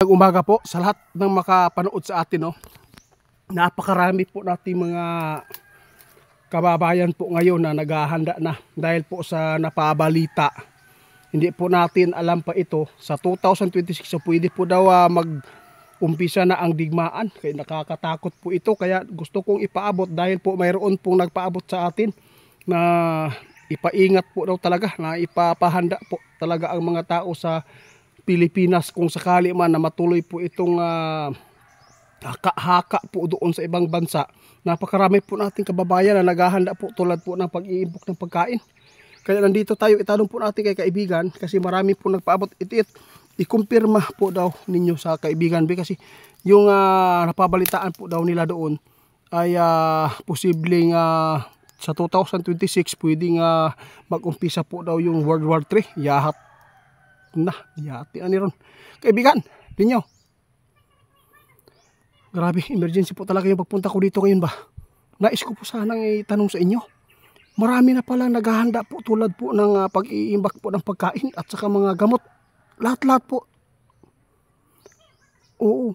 Umaga po sa lahat ng makapanood sa atin, no. Napakarami po nating mga kababayan po ngayon na naghahanda na dahil po sa napabalita. Hindi po natin alam pa ito sa 2026, so pwede po daw mag-umpisa na ang digmaan. Kaya nakakatakot po ito, kaya gusto kong ipaabot dahil po mayroon pong nagpaabot sa atin na ipaingat po daw talaga, na ipapahanda po talaga ang mga tao sa Pilipinas kung sakali man na matuloy po itong haka po doon sa ibang bansa. Napakarami po nating kababayan na naghahanda po tulad po ng pag-iimbok ng pagkain. Kaya nandito tayo, itanong po natin kay kaibigan kasi marami po nagpaabot. I-kumpirma po daw ninyo sa kaibigan kasi yung napabalitaan po daw nila doon ay posibleng sa 2026 pwedeng mag-umpisa po daw yung World War 3. Yati ani ron. Kaibigan, ninyo. Grabe, emergency po talaga yung pagpunta ko dito ngayon ba. Nais ko po sanang itanong sa inyo. Marami na palang naghahanda po tulad po ng pag-iimbak po ng pagkain at saka mga gamot. Lahat-lahat po. Oo.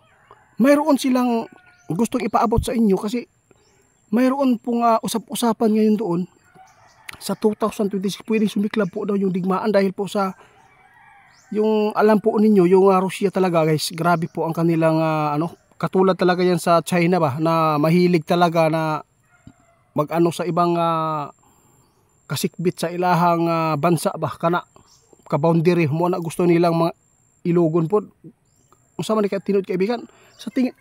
Mayroon silang gustong ipaabot sa inyo kasi mayroon pong usap-usapan ngayon doon sa 2026 pwedeng sumiklab po daw yung digmaan dahil po sa yung alam po ninyo yung Russia talaga guys, grabe po ang kanilang katulad talaga yan sa China ba na mahilig talaga na mag-ano sa ibang kasikbit sa ilahang bansa ba kana ka-boundary mo na gusto nilang mga ilugon po. Unsa man ni tinud kaibigan sa tingin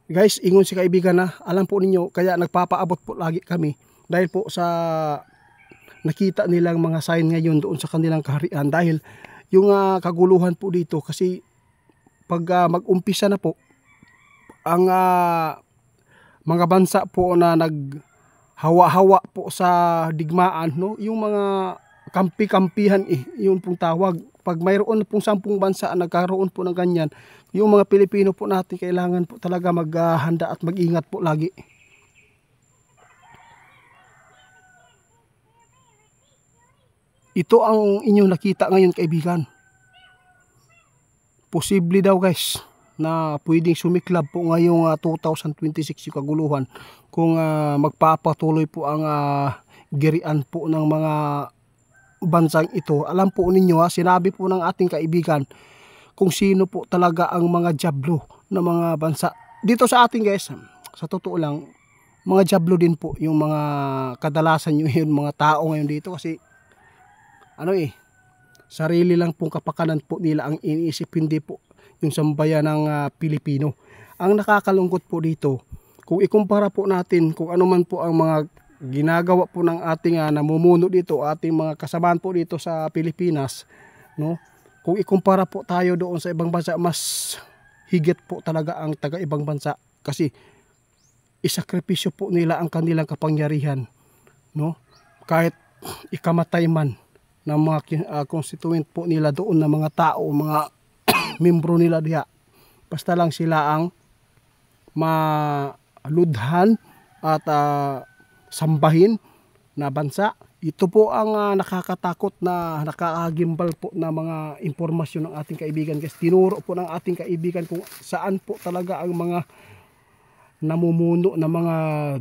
guys, ingon si kaibigan na alam po ninyo kaya nagpapaabot po lagi kami dahil po sa nakita nilang mga sign ngayon doon sa kanilang kaharian dahil yung kaguluhan po dito kasi pag mag-umpisa na po ang mga bansa po na naghawa-hawa po sa digmaan, no, yung mga kampi-kampihan yun pong tawag. Pag mayroon pong 10 bansa nagkaroon po ng ganyan, yung mga Pilipino po natin kailangan po talaga maghanda at mag-ingat po lagi. Ito ang inyong nakita ngayon kaibigan. Posible daw guys na pwedeng sumiklab po ngayong 2026 yung kaguluhan kung magpapatuloy po ang girian po ng mga bansang ito. Alam po ninyo sinabi po ng ating kaibigan kung sino po talaga ang mga jablo na mga bansa. Dito sa ating guys, sa totoo lang, mga jablo din po yung mga kadalasan yung mga tao ngayon dito kasi sarili lang pong kapakanan po nila ang iniisip, hindi po yung sambayan ng Pilipino. Ang nakakalungkot po dito, kung ikumpara po natin kung ano man po ang mga ginagawa po ng ating namumuno dito, ating mga kasamaan po dito sa Pilipinas, no? Kung ikumpara po tayo doon sa ibang bansa, mas higit po talaga ang taga ibang bansa kasi isakripisyo po nila ang kanilang kapangyarihan, no? Kahit ikamatay man ng mga constituent po nila doon na mga tao, mga membro nila diha. Basta lang sila ang maludhan at sambahin na bansa. Ito po ang nakakatakot na nakakagimbal po na mga impormasyon ng ating kaibigan. Kasi tinuro po ng ating kaibigan kung saan po talaga ang mga namumuno na mga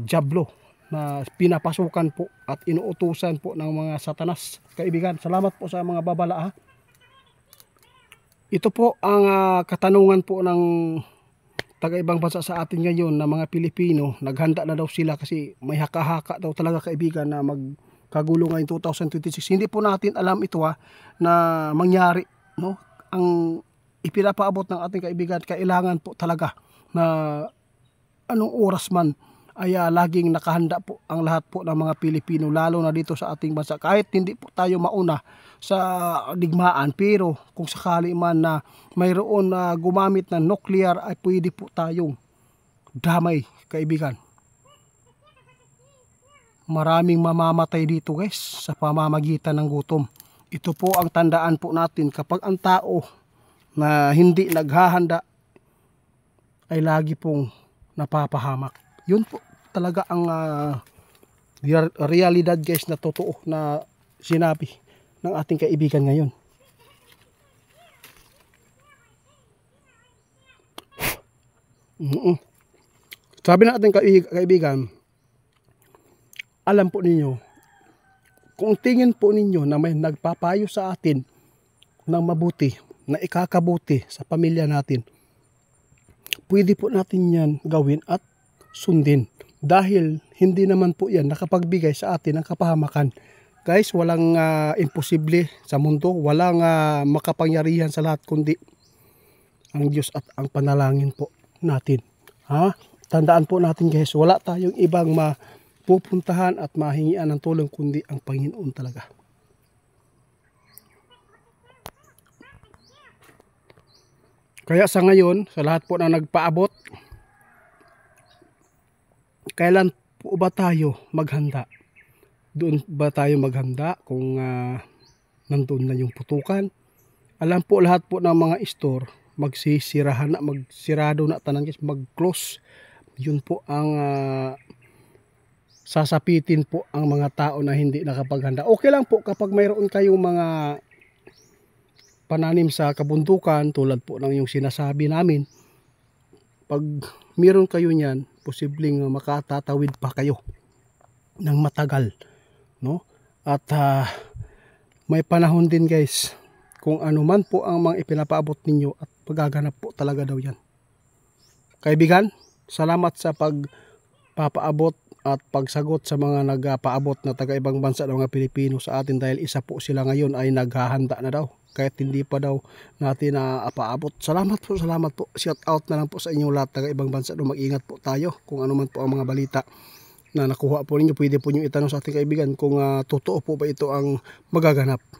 jablo na pinapasukan po at inuutusan po ng mga satanas. Kaibigan, salamat po sa mga babala. Ito po ang katanungan po ng taga-ibang bansa sa atin ngayon na mga Pilipino. Naghanda na daw sila kasi may haka-haka daw talaga kaibigan na magkagulo ngayon 2026. Hindi po natin alam ito na mangyari, no? Ang ipinapaabot ng ating kaibigan, kailangan po talaga na anong oras man ay laging nakahanda po ang lahat po ng mga Pilipino, lalo na dito sa ating bansa. Kahit hindi po tayo mauna sa digmaan, pero kung sakali man na mayroon na gumamit ng nuclear ay pwede po tayong damay kaibigan. Maraming mamamatay dito guys sa pamamagitan ng gutom. Ito po ang tandaan po natin kapag ang tao na hindi naghahanda ay lagi pong napapahamak. Yun po talaga ang realidad guys na totoo na sinabi ng ating kaibigan ngayon. Sabi natin kaibigan, alam po ninyo, kung tingin po ninyo na may nagpapayo sa atin ng mabuti, na ikakabuti sa pamilya natin, pwede po natin yan gawin at sundin. Dahil hindi naman po yan nakapagbigay sa atin ng kapahamakan. Guys, walang imposible sa mundo, walang makapangyarihan sa lahat kundi ang Diyos at ang panalangin po natin. Tandaan po natin guys, wala tayong ibang mapupuntahan at mahingian ng tulong kundi ang Panginoon talaga. Kaya sa ngayon, sa lahat po na nagpaabot, kailan po ba tayo maghanda? Doon ba tayo maghanda kung nandun na yung putukan? Alam po lahat po ng mga store, magsisirahan na, magsirado na tanang guys, mag-close. Yun po ang sasapitin po ang mga tao na hindi nakapaghanda. Okay lang po kapag mayroon kayong mga pananim sa kabundukan tulad po ng yung sinasabi namin. Pag meron kayo niyan, posibleng makatatawid pa kayo ng matagal, no? At may panahon din guys, kung ano man po ang mga ipinapaabot ninyo at pagaganap po talaga daw yan. Kaibigan, salamat sa pagpapaabot at pagsagot sa mga nagpaabot na taga-ibang bansa ng mga Pilipino sa atin, dahil isa po sila ngayon ay naghahanda na daw kahit hindi pa daw natin paabot. Salamat po, salamat po. Shout out na lang po sa inyong lahat taga-ibang bansa. Mag-ingat po tayo kung ano man po ang mga balita na nakuha po ninyo. Pwede po nyo itanong sa ating kaibigan kung totoo po ba ito ang magaganap.